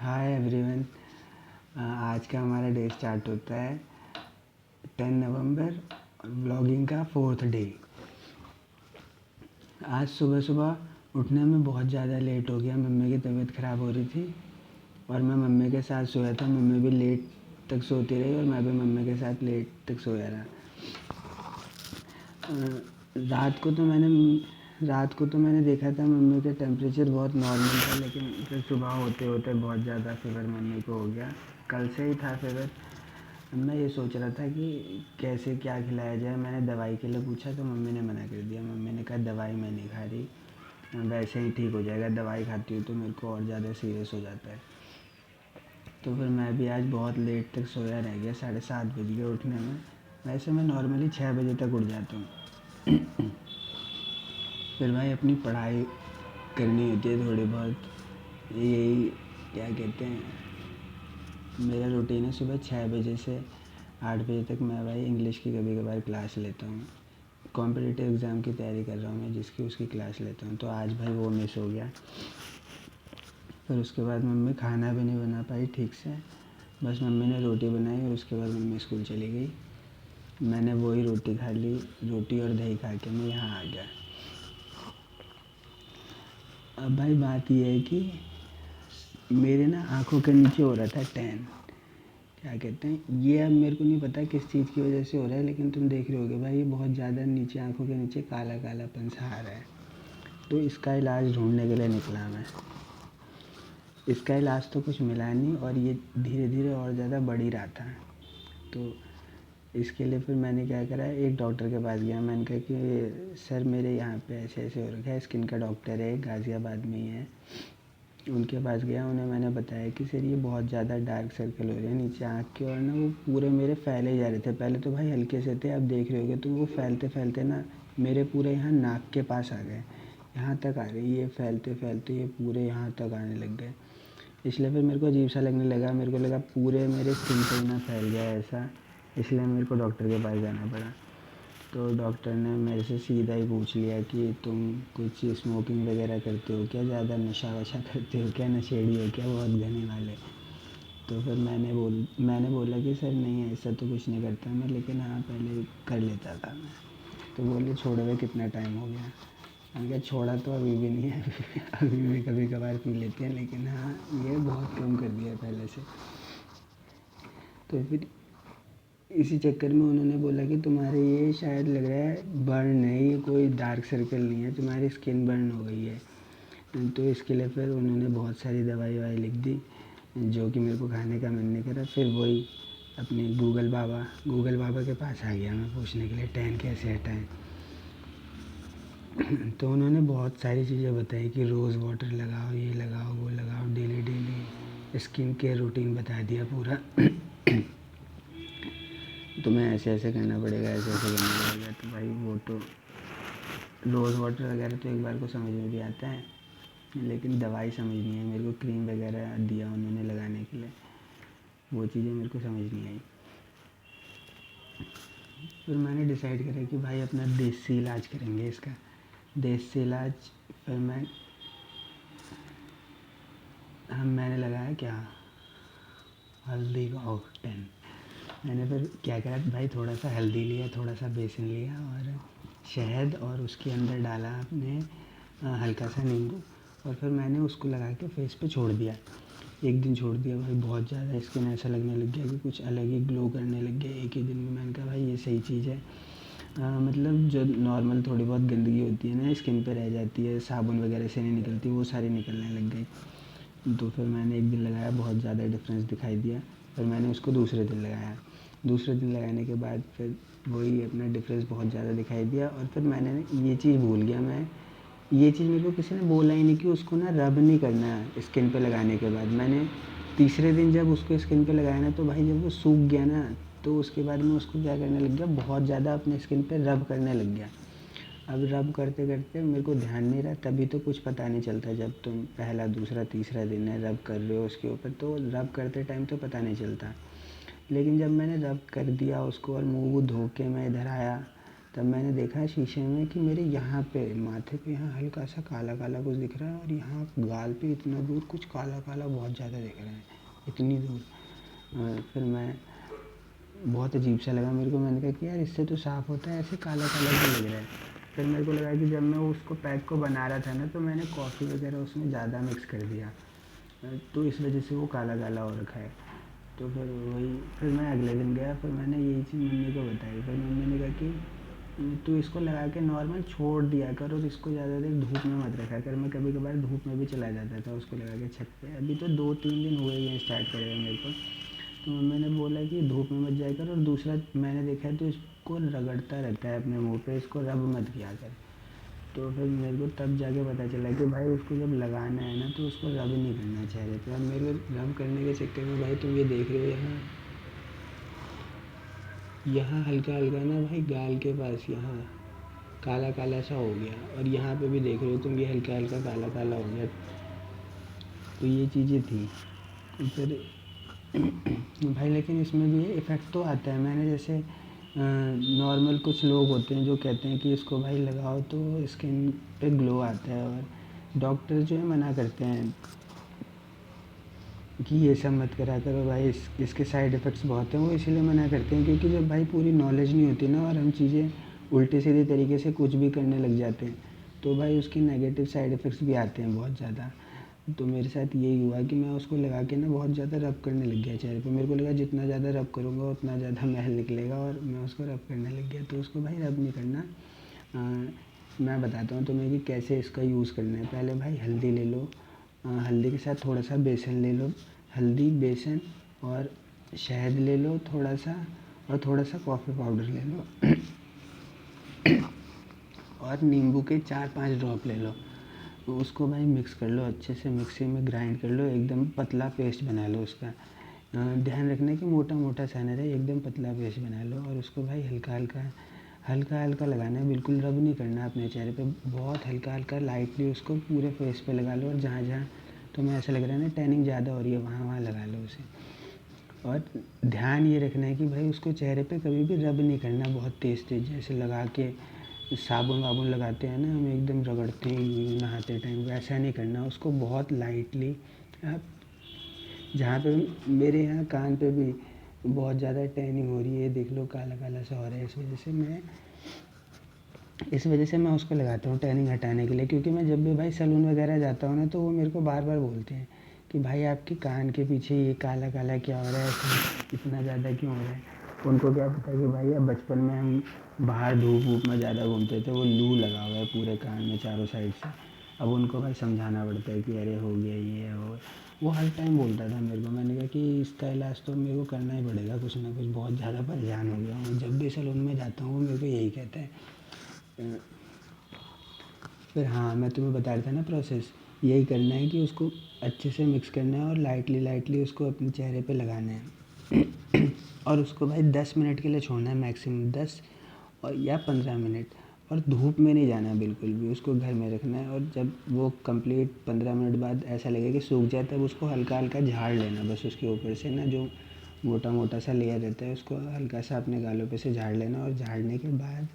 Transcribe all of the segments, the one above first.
Hi everyone. आज का हमारा डे स्टार्ट होता है 10 नवंबर व्लॉगिंग का 4th डे। आज सुबह सुबह उठने में बहुत ज़्यादा लेट हो गया। मम्मी की तबीयत ख़राब हो रही थी और मैं मम्मी के साथ सोया था। मम्मी भी लेट तक सोती रही और मैं भी मम्मी के साथ लेट तक सोया रहा। रात को तो मैंने देखा था मम्मी का टेम्परेचर बहुत नॉर्मल था, लेकिन फिर सुबह होते होते बहुत ज़्यादा फीवर मम्मी को हो गया। कल से ही था फीवर। मैं ये सोच रहा था कि कैसे क्या खिलाया जाए। मैंने दवाई के लिए पूछा तो मम्मी ने मना कर दिया। मम्मी ने कहा दवाई मैं नहीं खा रही, वैसे ही ठीक हो जाएगा। दवाई खाती हूँ तो मेरे को और ज़्यादा सीरियस हो जाता है। तो फिर मैं भी आज बहुत लेट तक सोया रह गया। 7:30 बज गए उठने में। वैसे मैं नॉर्मली 6 बजे तक उठ जाता हूँ। फिर भाई अपनी पढ़ाई करनी होती है थोड़ी बहुत। यही क्या कहते हैं, मेरा रूटीन है सुबह 6 बजे से 8 बजे तक मैं भाई इंग्लिश की कभी कभार क्लास लेता हूँ। कॉम्पिटिटिव एग्ज़ाम की तैयारी कर रहा हूँ मैं, जिसकी उसकी क्लास लेता हूँ। तो आज भाई वो मिस हो गया। फिर उसके बाद मम्मी खाना भी नहीं बना पाई ठीक से। बस मम्मी ने रोटी बनाई और उसके बाद मम्मी स्कूल चली गई। मैंने वही रोटी खा ली। रोटी और दही खा के मैं यहाँ आ गया। अब भाई बात यह है कि मेरे ना आँखों के नीचे हो रहा था टैन, क्या कहते हैं ये। अब मेरे को नहीं पता किस चीज़ की वजह से हो रहा है, लेकिन तुम देख रहे होगे भाई ये बहुत ज़्यादा नीचे आँखों के नीचे काला कालापन सा आ रहा है। तो इसका इलाज ढूंढने के लिए निकला मैं। इसका इलाज तो कुछ मिला नहीं और ये धीरे धीरे और ज़्यादा बढ़ ही रहा था। तो इसके लिए फिर मैंने क्या करा, एक डॉक्टर के पास गया। मैंने कहा कि सर मेरे यहाँ पे ऐसे ऐसे हो रखा है। स्किन का डॉक्टर है, गाज़ियाबाद में ही है। उनके पास गया, उन्हें मैंने बताया कि सर ये बहुत ज़्यादा डार्क सर्कल हो रहे हैं नीचे आँख के, और ना वो पूरे मेरे फैले जा रहे थे। पहले तो भाई हल्के से थे, अब देख रहे होगे तो वो फैलते फैलते ना मेरे पूरे यहाँ नाक के पास आ गए। यहाँ तक आ रही, ये फैलते फैलते ये पूरे यहाँ तक आने लग गए। इसलिए फिर मेरे को अजीब सा लगने लगा। मेरे को लगा पूरे मेरे स्किन पर ना फैल गया ऐसा। इसलिए मेरे को डॉक्टर के पास जाना पड़ा। तो डॉक्टर ने मेरे से सीधा ही पूछ लिया कि तुम कुछ स्मोकिंग वगैरह करते हो क्या, ज़्यादा नशा वशा करते हो क्या, नशेड़ी हो क्या बहुत घने वाले। तो फिर मैंने बोला कि सर नहीं ऐसा तो कुछ नहीं करता मैं, लेकिन हाँ पहले कर लेता था मैं। तो बोले छोड़े हुए कितना टाइम हो गया। मैंने कहा छोड़ा तो अभी भी नहीं है। अभी भी कभी कभार पी लेते हैं, लेकिन हाँ ये बहुत कम कर दिया पहले से। तो फिर इसी चक्कर में उन्होंने बोला कि तुम्हारे ये शायद लग रहा है बर्न है, ये कोई डार्क सर्कल नहीं है, तुम्हारी स्किन बर्न हो गई है। तो इसके लिए फिर उन्होंने बहुत सारी दवाई ववाई लिख दी, जो कि मेरे को खाने का मन नहीं करा। फिर वही अपने गूगल बाबा के पास आ गया मैं पूछने के लिए टैन कैसे हटाएं। तो उन्होंने बहुत सारी चीज़ें बताई कि रोज़ वाटर लगाओ, ये लगाओ, वो लगाओ, daily daily skin care routine बता दिया पूरा। तुम्हें ऐसे ऐसे करना पड़ेगा, ऐसे ऐसे करना पड़ेगा। तो भाई वो तो रोज़ वाटर वगैरह तो एक बार को समझ में भी आता है, लेकिन दवाई समझ नहीं आई मेरे को। क्रीम वगैरह दिया उन्होंने लगाने के लिए, वो चीज़ें मेरे को समझ नहीं आई। फिर मैंने डिसाइड करा कि भाई अपना देसी इलाज करेंगे इसका। देसी इलाज फिर मैंने लगाया क्या, हल्दी का ऑक्टेन। मैंने फिर क्या करा भाई, थोड़ा सा हल्दी लिया, थोड़ा सा बेसन लिया और शहद, और उसके अंदर डाला आपने हल्का सा नींबू, और फिर मैंने उसको लगा के फेस पे छोड़ दिया। एक दिन छोड़ दिया भाई, बहुत ज़्यादा स्किन ऐसा लगने लग गया कि कुछ अलग ही ग्लो करने लग गया एक ही दिन में। मैंने कहा भाई ये सही चीज़ है। मतलब जो नॉर्मल थोड़ी बहुत गंदगी होती है ना स्किन पे रह जाती है, साबुन वगैरह से नहीं निकलती, वो सारी निकलने लग गई। तो फिर मैंने एक दिन लगाया, बहुत ज़्यादा डिफरेंस दिखाई दिया। फिर मैंने उसको दूसरे दिन लगाया। दूसरे दिन लगाने के बाद फिर वही अपना डिफरेंस बहुत ज़्यादा दिखाई दिया। और फिर मैंने ये चीज़ भूल गया मैं, ये चीज़ मेरे को किसी ने बोला ही नहीं कि उसको ना रब नहीं करना स्किन पे लगाने के बाद। मैंने तीसरे दिन जब उसको स्किन पे लगाया ना, तो भाई जब वो सूख गया ना, तो उसके बाद मैं उसको क्या करने लग गया, बहुत ज़्यादा अपने स्किन पे रब करने लग गया। अब रब करते करते मेरे को ध्यान नहीं रहा, तभी तो कुछ पता नहीं चलता। जब तुम पहला दूसरा तीसरा दिन है रब कर रहे हो उसके ऊपर, तो रब करते टाइम तो पता नहीं चलता। लेकिन जब मैंने रब कर दिया उसको और मुँह वूह धो के मैं इधर आया, तब मैंने देखा शीशे में कि मेरे यहाँ पे माथे पे यहाँ हल्का सा काला काला कुछ दिख रहा है, और यहाँ गाल पे इतना दूर कुछ काला काला बहुत ज़्यादा दिख रहा है, इतनी दूर। फिर मैं बहुत अजीब सा लगा मेरे को। मैंने कहा कि यार इससे तो साफ़ होता है, ऐसे काला काला क्यों लग रहा है। फिर मेरे को लगा कि जब मैं उसको पैक को बना रहा था ना, तो मैंने कॉफ़ी वगैरह उसमें ज़्यादा मिक्स कर दिया, तो इस वजह से वो काला काला हो रखा है। तो फिर मैं अगले दिन गया, फिर मैंने यही चीज़ मम्मी को बताई। फिर मम्मी ने कहा कि तू इसको लगा के नॉर्मल छोड़ दिया कर, और इसको ज़्यादा देर धूप में मत रखा कर। मैं कभी कभार धूप में भी चला जाता था उसको लगा के छत पे। अभी तो 2-3 दिन हुए ये स्टार्ट करे हुए मेरे को। तो मम्मी ने बोला कि धूप में मत जाया कर, और दूसरा मैंने देखा है तो इसको रगड़ता रहता है अपने मुँह पे, इसको रब मत किया कर। तो फिर मेरे को तब जाके पता चला कि भाई उसको जब लगाना है ना, तो उसको रब नहीं करना चेहरे पे। अब मेरे को रब करने के चक्कर में भाई तुम ये देख रहे हो यहाँ हल्का हल्का ना भाई गाल के पास यहाँ काला काला सा हो गया, और यहाँ पे भी देख रहे हो तुम ये हल्का हल्का काला काला हो गया। तो ये चीज़ें थी। फिर भाई लेकिन इसमें भी इफ़ेक्ट तो आता है। मैंने जैसे नॉर्मल कुछ लोग होते हैं जो कहते हैं कि इसको भाई लगाओ तो स्किन पे ग्लो आता है, और डॉक्टर जो है मना करते हैं कि ये सब मत करा करो भाई, इसके साइड इफ़ेक्ट्स बहुत हैं। वो इसीलिए मना करते हैं क्योंकि जब भाई पूरी नॉलेज नहीं होती ना, और हम चीज़ें उल्टे सीधे तरीके से कुछ भी करने लग जाते हैं, तो भाई उसकी नेगेटिव साइड इफ़ेक्ट्स भी आते हैं बहुत ज़्यादा। तो मेरे साथ यही हुआ कि मैं उसको लगा के ना बहुत ज़्यादा रब करने लग गया चेहरे पे। मेरे को लगा जितना ज़्यादा रब करूँगा उतना ज़्यादा महल निकलेगा, और मैं उसको रब करने लग गया। तो उसको भाई रब नहीं करना। मैं बताता हूँ तुम्हें कि कैसे इसका यूज़ करना है। पहले भाई हल्दी ले लो, हल्दी के साथ थोड़ा सा बेसन ले लो। हल्दी, बेसन और शहद ले लो थोड़ा सा, और थोड़ा सा कॉफ़ी पाउडर ले लो और नींबू के 4-5 ड्रॉप ले लो। तो उसको भाई मिक्स कर लो अच्छे से, मिक्सी में ग्राइंड कर लो, एकदम पतला पेस्ट बना लो उसका। ध्यान रखना कि मोटा मोटा सा ना रहे, एकदम पतला पेस्ट बना लो। और उसको भाई हल्का हल्का लगाना है, बिल्कुल रब नहीं करना अपने चेहरे पे। बहुत हल्का हल्का लाइटली उसको पूरे फेस पे लगा लो, और जहाँ जहाँ तुम्हें ऐसा लग रहा है ना टैनिंग ज़्यादा हो रही है, वहाँ वहाँ लगा लो उसे। और ध्यान ये रखना है कि भाई उसको चेहरे पे कभी भी रब नहीं करना बहुत तेज़ तेज़, जैसे लगा के साबुन वाबुन लगाते हैं ना हम, एकदम रगड़ते हैं नहाते टाइम, वैसा नहीं करना उसको। बहुत लाइटली आप जहाँ पे मेरे यहाँ कान पे भी बहुत ज़्यादा टैनिंग हो रही है, देख लो काला काला सा हो रहा है, इस वजह से मैं उसको लगाता हूँ टैनिंग हटाने के लिए। क्योंकि मैं जब भी भाई सैलून वगैरह जाता हूँ ना, तो वो मेरे को बार बार बोलते हैं कि भाई आपके कान के पीछे ये काला काला क्या हो रहा है, ऐसा इतना ज़्यादा क्यों हो रहा है। उनको क्या पता कि भाई अब बचपन में हम बाहर धूप वूप में ज़्यादा घूमते थे, वो लू लगा हुआ है पूरे कान में चारों साइड से। अब उनको भाई समझाना पड़ता है कि अरे हो गया ये है वो हर टाइम बोलता था मेरे को। मैंने कहा कि इसका इलाज तो मेरे को करना ही पड़ेगा कुछ ना कुछ, बहुत ज़्यादा परेशान हो गया हूँ। जब भी सैलून में जाता हूँ वो मेरे को यही कहता है। फिर हाँ, मैं तुम्हें बता रहा था ना प्रोसेस, यही करना है कि उसको अच्छे से मिक्स करना है, और लाइटली लाइटली उसको अपने चेहरे पे लगाना है और उसको भाई 10 मिनट के लिए छोड़ना है, मैक्सिमम 10 और या 15 मिनट। और धूप में नहीं जाना है बिल्कुल भी, उसको घर में रखना है। और जब वो कंप्लीट 15 मिनट बाद ऐसा लगे कि सूख जाए, तब उसको हल्का हल्का झाड़ लेना, बस उसके ऊपर से ना जो मोटा मोटा सा लेयर रहता है उसको हल्का सा अपने गालों पे से झाड़ लेना। और झाड़ने के बाद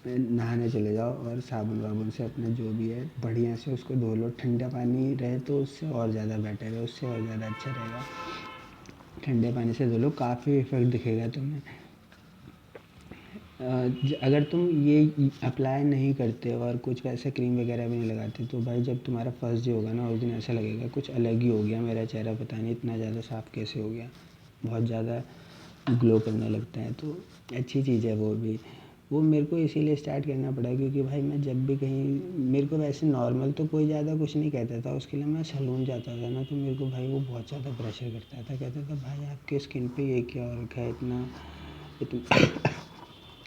नहाने चले जाओ, और साबुन वाबुन से अपना जो भी है बढ़िया से उसको धो लो। ठंडा पानी रहे तो उससे और ज़्यादा बेटर है, उससे और ज़्यादा अच्छा रहेगा। ठंडे पानी से धो लो, काफ़ी इफ़ेक्ट दिखेगा तुम्हें। अगर तुम ये अप्लाई नहीं करते और कुछ वैसे क्रीम वगैरह भी नहीं लगाते, तो भाई जब तुम्हारा फर्स्ट डे होगा ना, उस दिन ऐसा लगेगा कुछ अलग ही हो गया मेरा चेहरा, पता नहीं इतना ज़्यादा साफ़ कैसे हो गया, बहुत ज़्यादा ग्लो करने लगता है। तो अच्छी चीज़ है वो भी। वो मेरे को इसीलिए स्टार्ट करना पड़ा क्योंकि भाई मैं जब भी कहीं, मेरे को वैसे नॉर्मल तो कोई ज़्यादा कुछ नहीं कहता था, उसके लिए मैं सैलून जाता था ना, तो मेरे को भाई वो बहुत ज़्यादा प्रेशर करता था। कहता था भाई आपके स्किन पे ये क्या हो रखा है, इतना इतना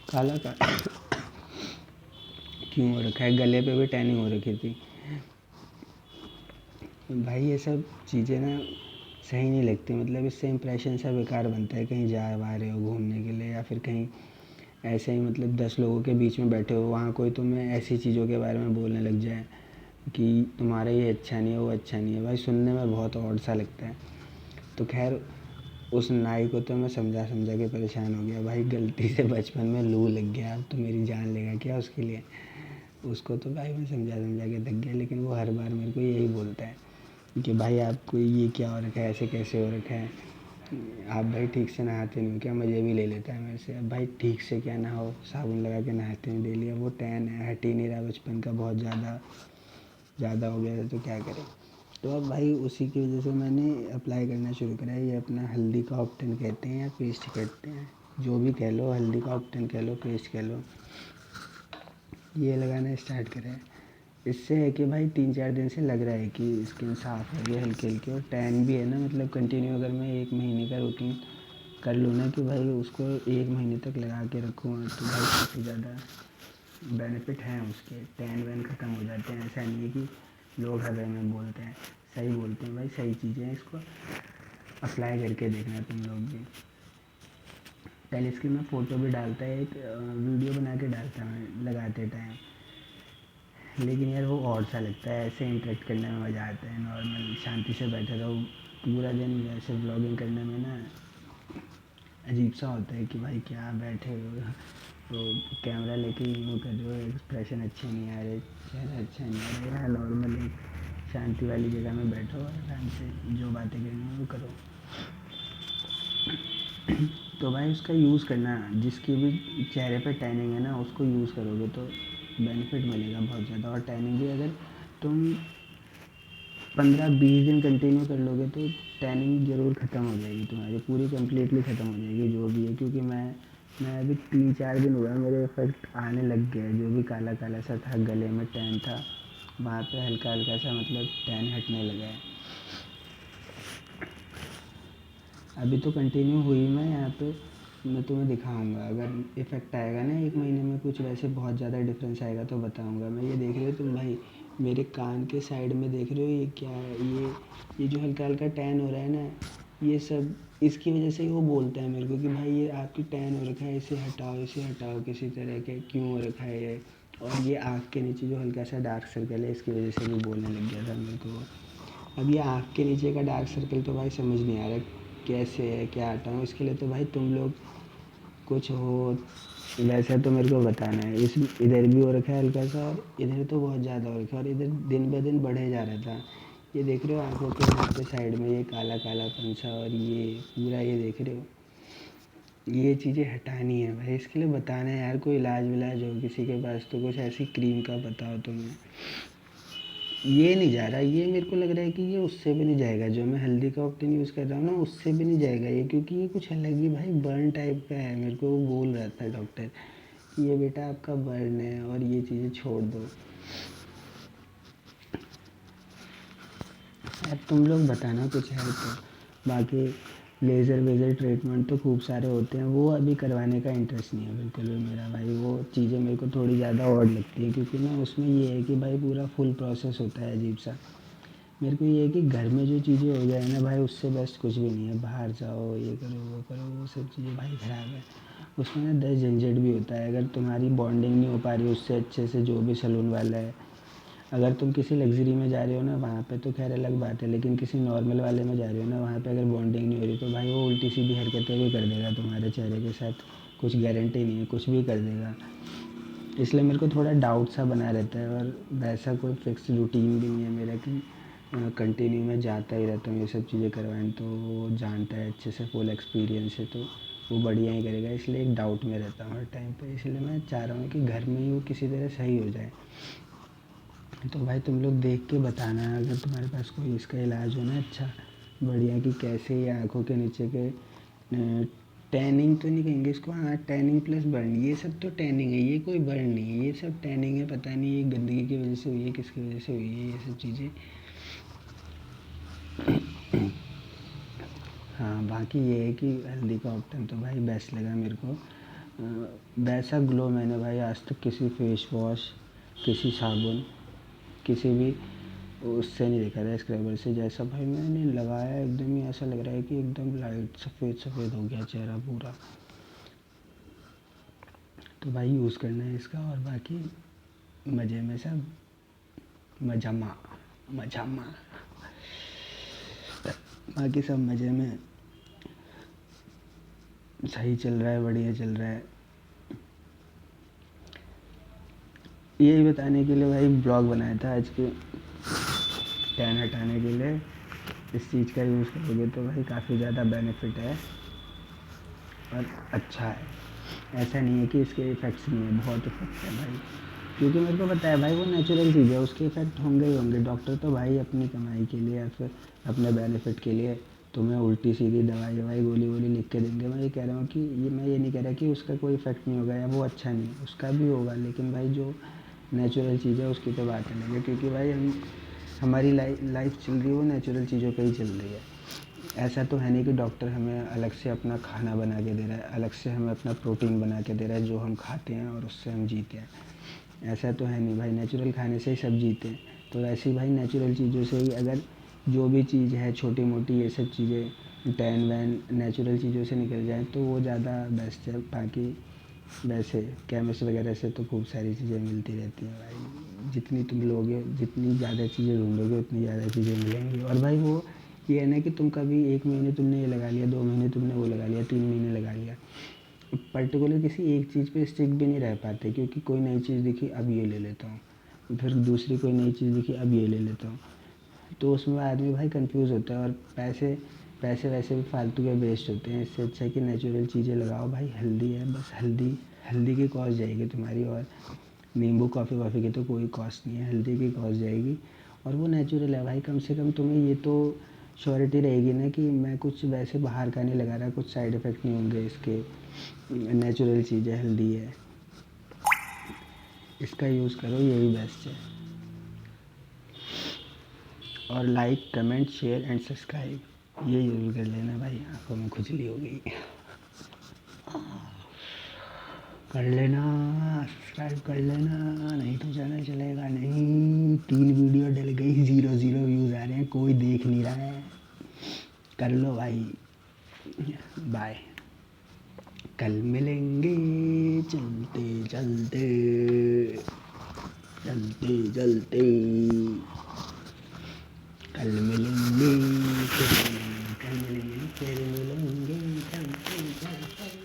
काला काला क्यों हो रखा है, गले पे भी टैनिंग हो रखी थी। भाई ये सब चीज़ें ना सही नहीं लगती, मतलब इससे इम्प्रेशन सा बेकार बनता है। कहीं जा वा रहे हो घूमने के लिए, या फिर कहीं ऐसे ही मतलब 10 लोगों के बीच में बैठे हो, वहाँ कोई तुम्हें ऐसी चीज़ों के बारे में बोलने लग जाए कि तुम्हारा ये अच्छा नहीं है, वो अच्छा नहीं है, भाई सुनने में बहुत ऑड सा लगता है। तो खैर उस नाई को तो मैं समझा समझा के परेशान हो गया भाई, गलती से बचपन में लू लग गया, अब तो मेरी जान लेगा क्या उसके लिए। उसको तो भाई मैं समझा समझा के थक गया, लेकिन वो हर बार मेरे को यही बोलता है कि भाई आपको ये क्या हो रखा है, ऐसे कैसे हो रखा है, आप भाई ठीक से नहाते नहीं हो क्या। मज़े भी ले लेता है मेरे से। अब भाई ठीक से क्या नहाओ, साबुन लगा के नहाते हैं डेली। अब वो टैन है, हट ही नहीं रहा बचपन का, बहुत ज़्यादा ज़्यादा हो गया है, तो क्या करें। तो अब भाई उसी की वजह से मैंने अप्लाई करना शुरू करा है। ये अपना हल्दी का ऑप्टन कहते हैं या पेस्ट कहते हैं, जो भी कह लो, हल्दी का ऑप्टन कह लो, पेस्ट कह लो, ये लगाना स्टार्ट करा है। इससे है कि भाई 3-4 दिन से लग रहा है कि स्किन साफ़ हो रही है हल्की हल्की, और टैन भी है ना, मतलब कंटिन्यू अगर मैं 1 महीने का रूटीन कर लूँ ना कि भाई उसको 1 महीने तक लगा के रखूँ, तो भाई काफ़ी ज़्यादा बेनिफिट हैं उसके। टैन वैन ख़त्म हो जाते हैं। ऐसा नहीं है कि लोग हर में बोलते हैं, सही बोलते हैं भाई, सही चीज़ें हैं। इसको अप्लाई करके देखना तुम लोग भी। पहले इसकी मैं फ़ोटो भी डालता है, एक वीडियो बना के डालता मैं लगाते टाइम, लेकिन यार वो और सा लगता है, ऐसे इंटरेक्ट करने में मज़ा आता है। नॉर्मल शांति से बैठे रहो पूरा दिन, ऐसे व्लॉगिंग करने में ना अजीब सा होता है कि भाई क्या बैठे हो, तो कैमरा लेके यूँ कर रहे हो, एक्सप्रेशन अच्छे नहीं आ रहे, चेहरा अच्छा नहीं आ रहा। यार नॉर्मल एक शांति वाली जगह में बैठो, आराम से जो बातें करनी है वो करो। तो भाई उसका यूज़ करना, जिसकी भी चेहरे पे टैनिंग है ना, उसको यूज़ करोगे तो बेनिफिट मिलेगा बहुत ज़्यादा। और टैनिंग भी अगर तुम 15-20 दिन कंटिन्यू कर लोगे तो टैनिंग ज़रूर ख़त्म हो जाएगी तुम्हारी, पूरी कम्प्लीटली ख़त्म हो जाएगी जो भी है। क्योंकि मैं अभी 3-4 दिन हुआ मेरे इफेक्ट आने लग गया। जो भी काला काला सा था, गले में टैन था, वहाँ पे हल्का हल्का सा मतलब टैन हटने लगा है। अभी तो कंटिन्यू हुई मैं यहाँ पे, मैं तुम्हें दिखाऊंगा अगर इफ़ेक्ट आएगा ना 1 महीने में, कुछ वैसे बहुत ज़्यादा डिफरेंस आएगा तो बताऊंगा मैं। ये देख रहे हो तुम भाई, मेरे कान के साइड में देख रहे हो ये क्या है, ये जो हल्का हल्का टैन हो रहा है ना, ये सब इसकी वजह से ही वो बोलता है मेरे को कि भाई ये आपकी टैन हो रखा है, इसे हटाओ किसी तरह के, क्यों हो रखा है ये। और ये आँख के नीचे जो हल्का सा डार्क सर्कल है, इसकी वजह से भी बोलने लग गया था मेरे को। अब ये आँख के नीचे का डार्क सर्कल तो भाई समझ नहीं आ रहा कैसे है, क्या हटाऊँ। इसके लिए तो भाई तुम लोग कुछ हो वैसा तो मेरे को बताना है। इस इधर भी हो रखा है हल्का सा, और इधर तो बहुत ज़्यादा हो रखा है, और इधर दिन ब दिन बढ़े जा रहा था। ये देख रहे हो आँखों के यहाँ पे साइड में ये काला काला पंचा, और ये पूरा ये देख रहे हो, ये चीज़ें हटानी है भाई। इसके लिए बताना है यार, कोई इलाज विलाज हो किसी के पास तो, कुछ ऐसी क्रीम का बताओ तुम्हें। ये नहीं जा रहा, ये मेरे को लग रहा है कि ये उससे भी नहीं जाएगा, जो मैं हल्दी का ऑप्टिन यूज़ कर रहा हूँ ना, उससे भी नहीं जाएगा ये। क्योंकि ये कुछ अलग ही भाई बर्न टाइप का है। मेरे को वो बोल रहा था डॉक्टर, ये बेटा आपका बर्न है और ये चीज़ें छोड़ दो। यार तुम लोग बताना कुछ है तो। बाकी लेज़र वेज़र ट्रीटमेंट तो खूब सारे होते हैं, वो अभी करवाने का इंटरेस्ट नहीं है बिल्कुल भी मेरा भाई। वो चीज़ें मेरे को थोड़ी ज़्यादा ऑड लगती है, क्योंकि ना उसमें ये है कि भाई पूरा फुल प्रोसेस होता है अजीब सा। मेरे को ये है कि घर में जो चीज़ें हो जाए ना भाई, उससे बेस्ट कुछ भी नहीं है। बाहर जाओ, ये करो वो करो, वो सब चीज़ें भाई ख़राब है। उसमें ना 10 झंझट भी होता है। अगर तुम्हारी बॉन्डिंग नहीं हो पा रही उससे अच्छे से, जो भी सैलून वाला है, अगर तुम किसी लग्जरी में जा रहे हो ना, वहाँ पे तो खैर अलग बात है, लेकिन किसी नॉर्मल वाले में जा रहे हो ना, वहाँ पे अगर बॉन्डिंग नहीं हो रही तो भाई वो उल्टी सीधी हरकतें भी कर देगा तुम्हारे चेहरे के साथ। कुछ गारंटी नहीं है, कुछ भी कर देगा। इसलिए मेरे को थोड़ा डाउट सा बना रहता है। और वैसा कोई फिक्स रूटीन भी नहीं है मेरा कि कंटिन्यू मैं जाता ही रहता हूँ ये सब चीज़ें करवाने। तो वो जानता है अच्छे से, फुल एक्सपीरियंस है, तो वो बढ़िया ही करेगा। इसलिए एक डाउट में रहता हूँ हर टाइम पे। इसलिए मैं चाह रहा हूँ कि घर में ही वो किसी तरह सही हो जाए। तो भाई तुम लोग देख के बताना अगर तुम्हारे पास कोई इसका इलाज हो ना अच्छा बढ़िया, कि कैसे ये आँखों के नीचे के टैनिंग तो नहीं कहेंगे इसको, हाँ टैनिंग प्लस बर्न, ये सब तो टैनिंग है, ये कोई बर्न नहीं है, ये सब टैनिंग है। पता नहीं ये गंदगी की वजह से हुई है, किसकी वजह से हुई है ये सब चीज़ें। हाँ बाकी ये है कि हल्दी का ऑप्टन तो भाई बेस्ट लगा मेरे को। वैसा ग्लो मैंने भाई आज तक किसी फेस वॉश, किसी साबुन, किसी भी उससे नहीं देखा था, स्क्रबर से। जैसा भाई मैंने लगाया एकदम ही ऐसा लग रहा है कि एकदम लाइट सफ़ेद सफ़ेद हो गया चेहरा पूरा। तो भाई यूज़ करना है इसका। और बाकी मज़े में सब, मजमा मजमा, बाकी सब मज़े में। सही चल रहा है, बढ़िया चल रहा है। यही बताने के लिए भाई ब्लॉग बनाया था आज के, टैन हटाने के लिए इस चीज़ का यूज़ करोगे तो भाई काफ़ी ज़्यादा बेनिफिट है और अच्छा है। ऐसा नहीं है कि इसके इफ़ेक्ट्स नहीं है, बहुत इफ़ेक्ट है भाई, क्योंकि मेरे को पता है भाई वो नेचुरल चीज़ है, उसके इफ़ेक्ट होंगे ही होंगे। डॉक्टर तो भाई अपनी कमाई के लिए या फिर अपने बेनिफिट के लिए तुम्हें उल्टी सीधी दवाई ववाई गोली वोली लिख के देंगे। मैं ये नहीं कह रहा कि उसका कोई इफ़ेक्ट नहीं होगा या वो अच्छा नहीं, उसका भी होगा, लेकिन भाई जो नेचुरल चीज़ है उसकी तो बात अलग है, क्योंकि भाई हमारी लाइफ चल रही है वो नेचुरल चीज़ों पे ही चल रही है। ऐसा तो है नहीं कि डॉक्टर हमें अलग से अपना खाना बना के दे रहा है, अलग से हमें अपना प्रोटीन बना के दे रहा है जो हम खाते हैं और उससे हम जीते हैं। ऐसा तो है नहीं भाई, नेचुरल खाने से ही सब जीते हैं। तो वैसे ही भाई नेचुरल चीज़ों से ही अगर जो भी चीज़ है छोटी मोटी ये सब चीज़ें टैन वैन नेचुरल चीज़ों से निकल जाए तो वो ज़्यादा बेस्ट है। बाकी वैसे केमिस्ट वगैरह से तो खूब सारी चीज़ें मिलती रहती हैं भाई, जितनी तुम लोगे जितनी ज़्यादा चीज़ें ढूंढोगे उतनी ज़्यादा चीज़ें मिलेंगी। और भाई वो ये है ना कि तुम कभी 1 महीने तुमने ये लगा लिया, 2 महीने तुमने वो लगा लिया, 3 महीने लगा लिया, पर्टिकुलर किसी एक चीज़ पे स्टिक भी नहीं रह पाते, क्योंकि कोई नई चीज़ दिखी अब ये ले लेता हूँ, फिर दूसरी कोई नई चीज़ दिखी अब ये ले लेता हूँ, तो उसमें आदमी भाई कंफ्यूज होता है और पैसे पैसे वैसे भी फालतू के वेस्ट होते हैं। इससे अच्छा है कि नेचुरल चीज़ें लगाओ भाई, हेल्दी है बस, हेल्दी हेल्दी की कॉस्ट जाएगी तुम्हारी, और नींबू कॉफ़ी वॉफ़ी की तो कोई कॉस्ट नहीं है, हेल्दी की कॉस्ट जाएगी। और वो नेचुरल है भाई, कम से कम तुम्हें ये तो श्योरिटी रहेगी ना कि मैं कुछ वैसे बाहर का नहीं लगा रहा, कुछ साइड इफ़ेक्ट नहीं होंगे इसके, नेचुरल चीज़ है, हेल्दी है, इसका यूज़ करो, यही बेस्ट है। और like comment share and subscribe ये ज़रूर कर लेना भाई, आंखों में खुजली हो गई, कर लेना, सब्सक्राइब कर लेना, नहीं तो चैनल चलेगा नहीं। 3 वीडियो डल गई, 0 व्यूज़ आ रहे हैं, कोई देख नहीं रहा है, कर लो भाई। बाय, कल मिलेंगे चलते चलते चलते चलते, कल मिलेंगे कल मिलेंगे फिर मिलेंगे चलते चलते।